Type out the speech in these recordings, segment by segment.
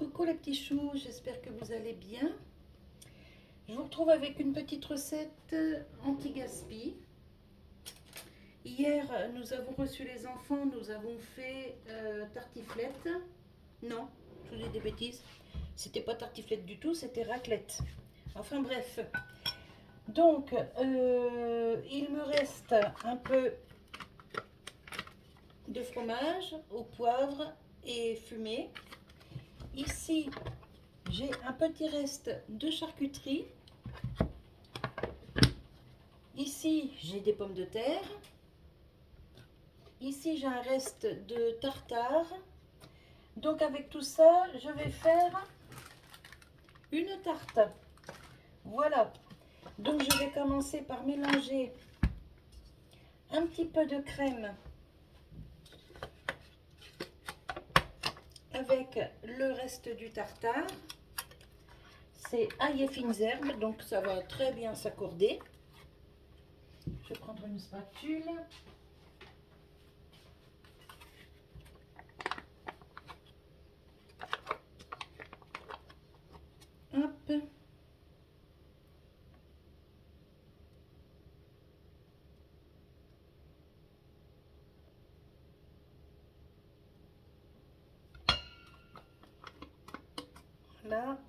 Coucou les petits choux, j'espère que vous allez bien. Je vous retrouve avec une petite recette anti-gaspi. Hier, nous avons reçu les enfants, nous avons fait tartiflette. Non, je vous dis des bêtises. C'était pas tartiflette du tout, c'était raclette. Enfin bref. Donc, il me reste un peu de fromage au poivre et fumé. Ici, j'ai un petit reste de charcuterie. Ici, j'ai des pommes de terre. Ici, j'ai un reste de tartare. Donc, avec tout ça, je vais faire une tarte. Voilà. Donc, je vais commencer par mélanger un petit peu de crème avec le reste du tartare. C'est ail et fines herbes, donc ça va très bien s'accorder. Je vais prendre une spatule. Hop. Voilà.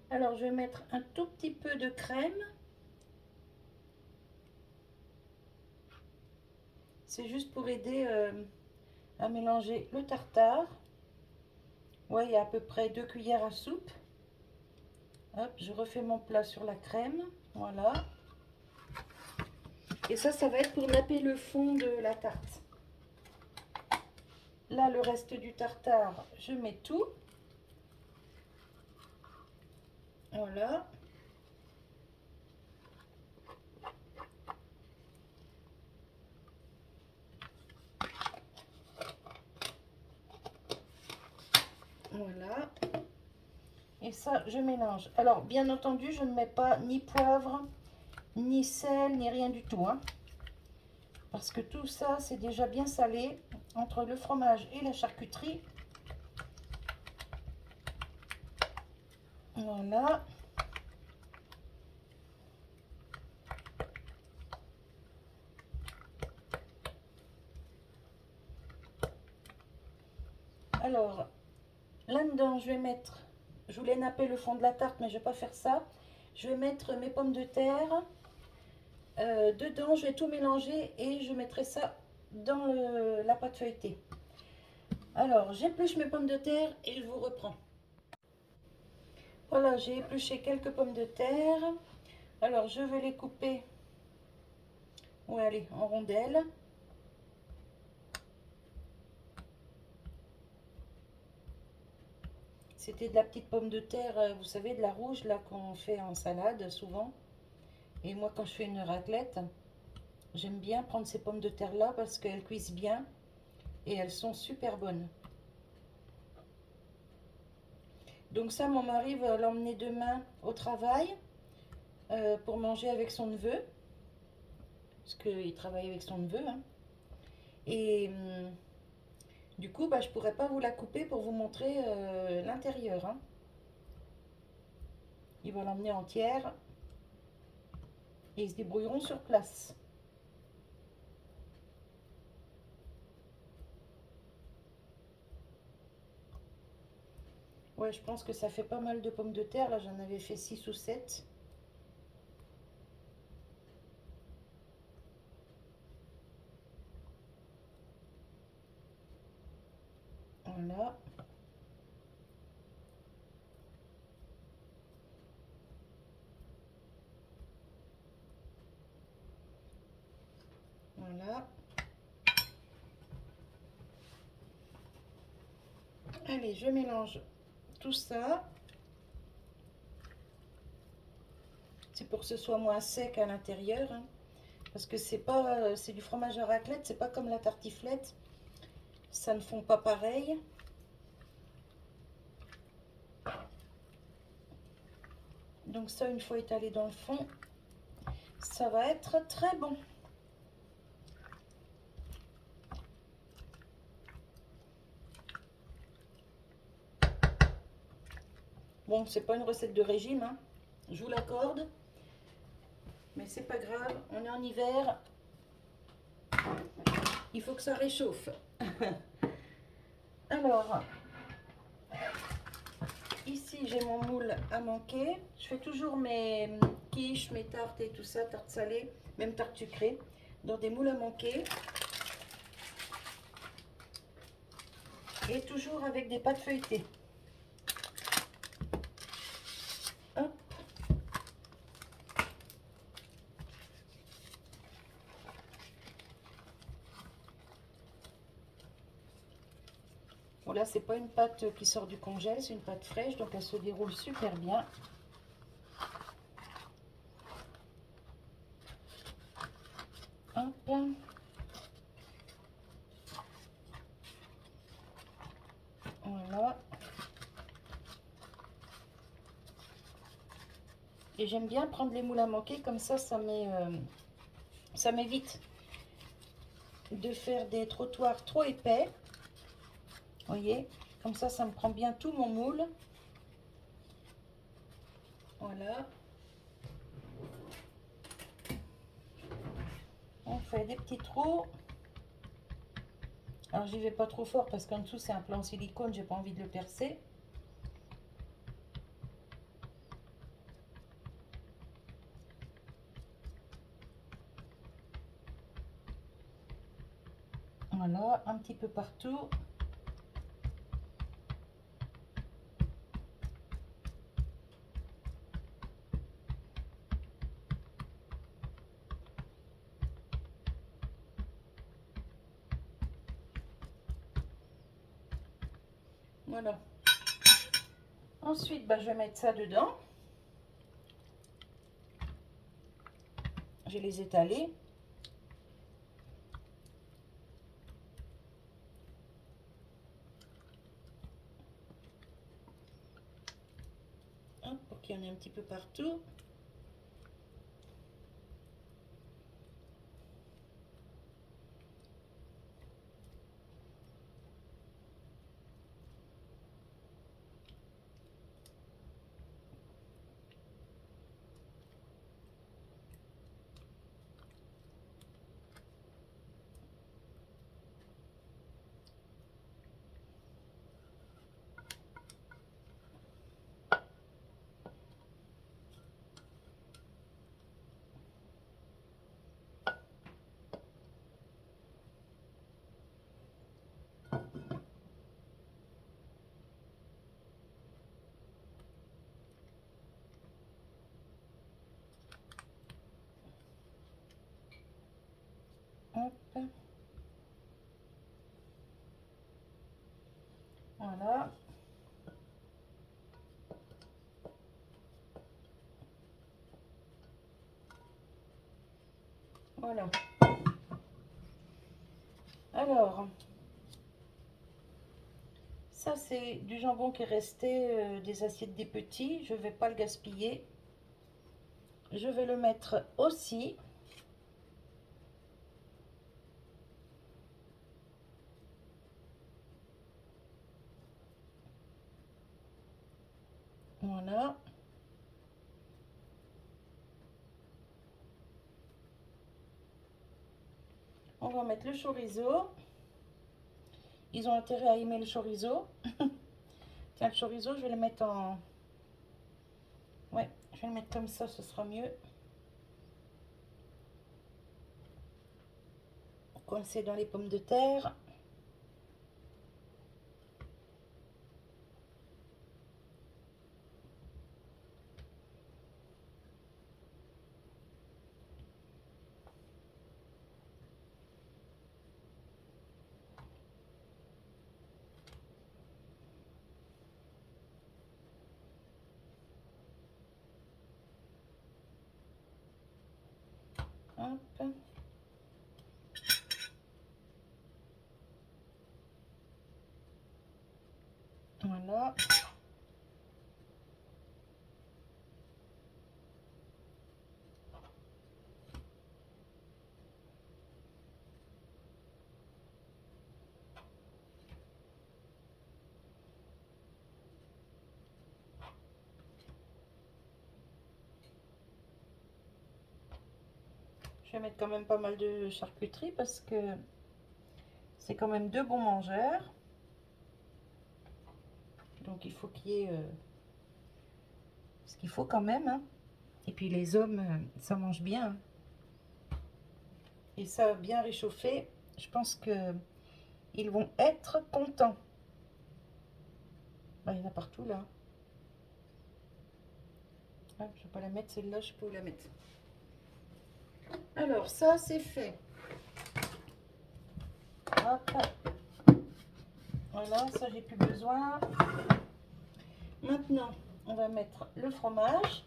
Alors, je vais mettre un tout petit peu de crème. C'est juste pour aider à mélanger le tartare. Ouais, il y a à peu près 2 cuillères à soupe. Hop, je refais mon plat sur la crème. Voilà. Et ça va être pour napper le fond de la tarte. Là, le reste du tartare, je mets tout. Voilà. Voilà. Et ça, je mélange. Alors, bien entendu, je ne mets pas ni poivre, ni sel, ni rien du tout. Hein, parce que tout ça, c'est déjà bien salé entre le fromage et la charcuterie. Voilà. Alors, là-dedans, je vais mettre, je voulais napper le fond de la tarte, mais je ne vais pas faire ça. Je vais mettre mes pommes de terre. Dedans, je vais tout mélanger et je mettrai ça dans la pâte feuilletée. Alors, j'épluche mes pommes de terre et je vous reprends. Voilà, j'ai épluché quelques pommes de terre. Alors, je vais les couper, ouais, allez, en rondelles. C'était de la petite pomme de terre, vous savez, de la rouge, là, qu'on fait en salade, souvent. Et moi, quand je fais une raclette, j'aime bien prendre ces pommes de terre-là parce qu'elles cuisent bien et elles sont super bonnes. Donc ça, mon mari va l'emmener demain au travail pour manger avec son neveu. Parce qu'il travaille avec son neveu. Hein. Et du coup, bah, je ne pourrais pas vous la couper pour vous montrer l'intérieur. Hein. Il va l'emmener entière et ils se débrouilleront sur place. Ouais, je pense que ça fait pas mal de pommes de terre. Là, j'en avais fait 6 ou 7. Voilà. Voilà. Allez, je mélange tout ça. C'est pour que ce soit moins sec à l'intérieur. Hein, parce que c'est du fromage à raclette, c'est pas comme la tartiflette. Ça ne fond pas pareil. Donc ça, une fois étalé dans le fond, ça va être très bon. Bon, c'est pas une recette de régime, hein, je vous l'accorde. Mais c'est pas grave, on est en hiver. Il faut que ça réchauffe. Alors, ici j'ai mon moule à manquer. Je fais toujours mes quiches, mes tartes et tout ça, tartes salées, même tartes sucrées, dans des moules à manquer. Et toujours avec des pâtes feuilletées. Hop. Bon là, c'est pas une pâte qui sort du congèle, c'est une pâte fraîche, donc elle se déroule super bien. Hop. Voilà. Et j'aime bien prendre les moules à manquer, comme ça m'évite de faire des trottoirs trop épais. Vous voyez, comme ça me prend bien tout mon moule. Voilà. On fait des petits trous. Alors j'y vais pas trop fort parce qu'en dessous c'est un plan en silicone, j'ai pas envie de le percer. Voilà, un petit peu partout. Voilà. Ensuite, bah, je vais mettre ça dedans. Je vais les étaler. Hop, pour qu'il y en ait un petit peu partout. Hop. Voilà. Voilà. Alors, ça c'est du jambon qui est resté des assiettes des petits. Je ne vais pas le gaspiller. Je vais le mettre aussi. Voilà. On va mettre le chorizo. Ils ont intérêt à aimer le chorizo. Tiens, le chorizo, je vais le mettre en... Ouais, je vais le mettre comme ça, ce sera mieux. Coincé dans les pommes de terre. Hop. Voilà. Je vais mettre quand même pas mal de charcuterie parce que c'est quand même deux bons mangeurs. Donc il faut qu'il y ait ce qu'il faut quand même. Hein. Et puis les hommes, ça mange bien. Hein. Et ça bien réchauffé, je pense que ils vont être contents. Ben, il y en a partout là. Ah, je ne vais pas la mettre celle-là, je peux la mettre. Alors ça c'est fait. Hop. Voilà, ça j'ai plus besoin. Maintenant, on va mettre le fromage.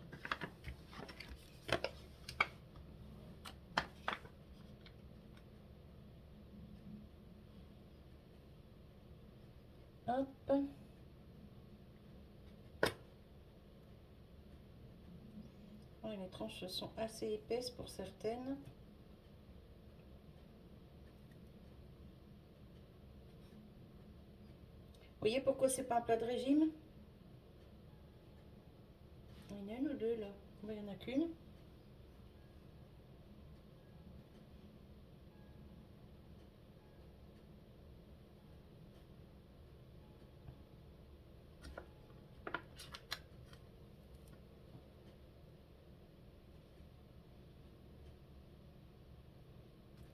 Hop. Ouais, les tranches sont assez épaisses pour certaines. Vous voyez pourquoi c'est pas un plat de régime? Il y en a une ou deux là. Il y en a qu'une.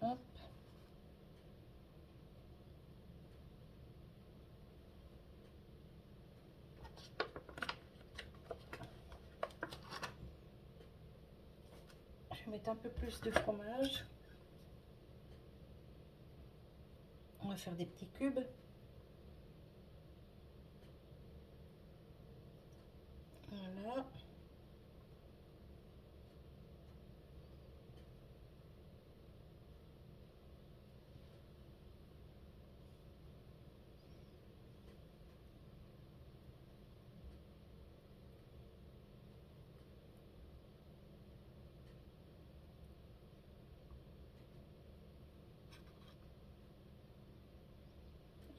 Hop. Je vais mettre un peu plus de fromage. On va faire des petits cubes. Voilà.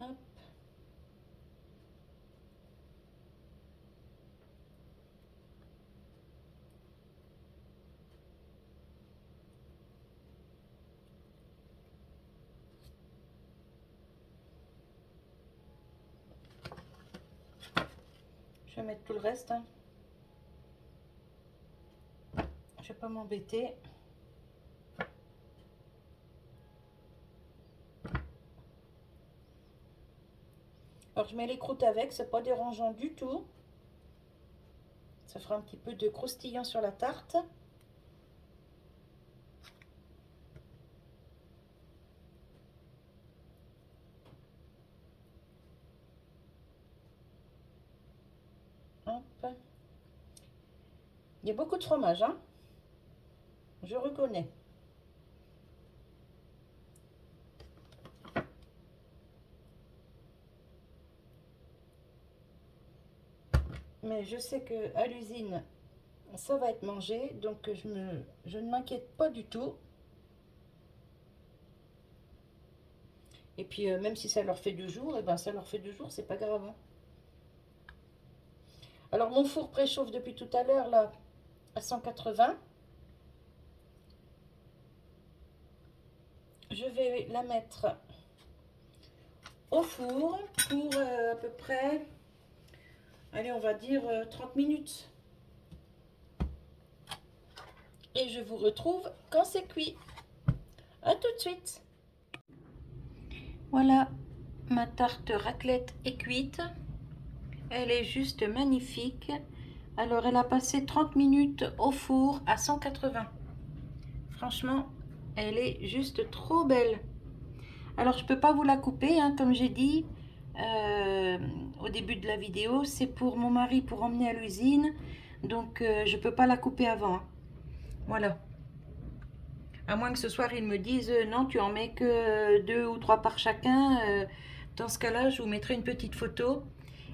Hop. Je vais mettre tout le reste. Hein. Je vais pas m'embêter. Alors je mets les croûtes avec, c'est pas dérangeant du tout. Ça fera un petit peu de croustillant sur la tarte. Hop. Il y a beaucoup de fromage, hein. Je reconnais. Mais je sais que à l'usine, ça va être mangé, donc je ne m'inquiète pas du tout. Et puis même si ça leur fait 2 jours, et ben ça leur fait 2 jours, c'est pas grave. Hein. Alors mon four préchauffe depuis tout à l'heure là à 180. Je vais la mettre au four pour à peu près, allez on va dire 30 minutes. Et je vous retrouve quand c'est cuit. A tout de suite. Voilà, ma tarte raclette est cuite. Elle est juste magnifique. Alors, elle a passé 30 minutes au four à 180. Franchement, elle est juste trop belle. Alors, je ne peux pas vous la couper, hein, comme j'ai dit au début de la vidéo. C'est pour mon mari pour emmener à l'usine. Donc, je ne peux pas la couper avant. Hein. Voilà. À moins que ce soir, ils me disent non, tu en mets que 2 ou 3 par chacun. Dans ce cas-là, je vous mettrai une petite photo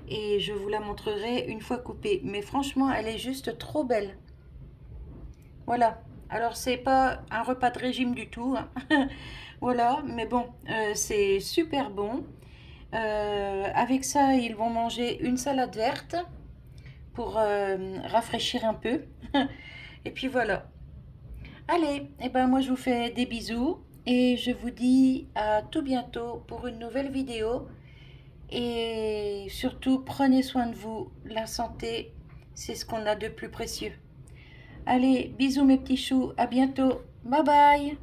et je vous la montrerai une fois coupée. Mais franchement, elle est juste trop belle. Voilà. Alors, c'est pas un repas de régime du tout. Hein. Voilà, mais bon, c'est super bon. Avec ça, ils vont manger une salade verte pour rafraîchir un peu. Et puis voilà. Allez, et ben moi je vous fais des bisous et je vous dis à tout bientôt pour une nouvelle vidéo. Et surtout, prenez soin de vous. La santé, c'est ce qu'on a de plus précieux. Allez, bisous mes petits choux, à bientôt. Bye bye.